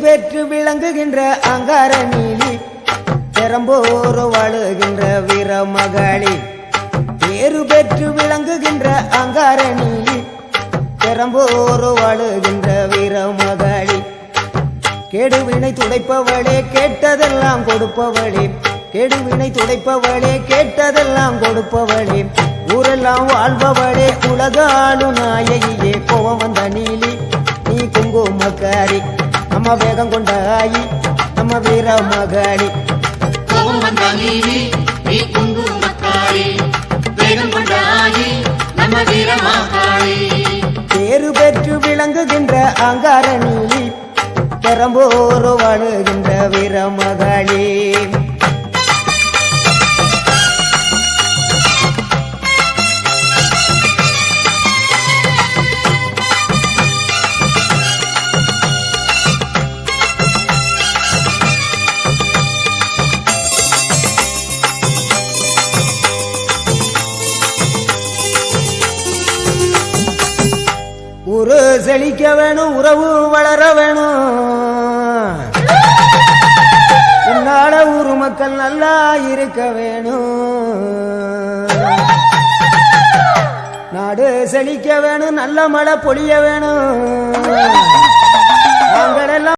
பெற்று விளங்குகின்ற அங்கார நீலி பெரம்போரு வாழுகின்ற வீரமகளி பேரு பெற்று விளங்குகின்ற அங்கார நீலி பெரம்போரு வாழுகின்ற வீரமகளி கேடுவினை துடைப்பவளே கேட்டதெல்லாம் கொடுப்பவளே கேடுவினை துடைப்பவளே கேட்டதெல்லாம் கொடுப்பவளே ஊரெல்லாம் வாழ்பவளே உலகாளு நாயகியே கோவம் வந்த நீலி நீ குங்குமக்காரி நம்ம வேகம் கொண்ட ஆயி நம்ம வீரமகளி கோவம் வந்த நீலி நீ குங்குமக்காரி வேகம் கொண்ட ஆயி நம்ம வீரமகளி பேரு பெற்று விளங்குகின்ற அங்கார நீலி பெரம்போரு வாழுகின்ற வீரமகளி ஊரு செழிக்க வேணும் உறவு வளர வேணும் உன்னால ஊரு மக்கள் நல்லா இருக்க வேணும் நாடு செழிக்க வேணும் நல்ல மழை பொழிய வேணும் நாங்களெல்லாம்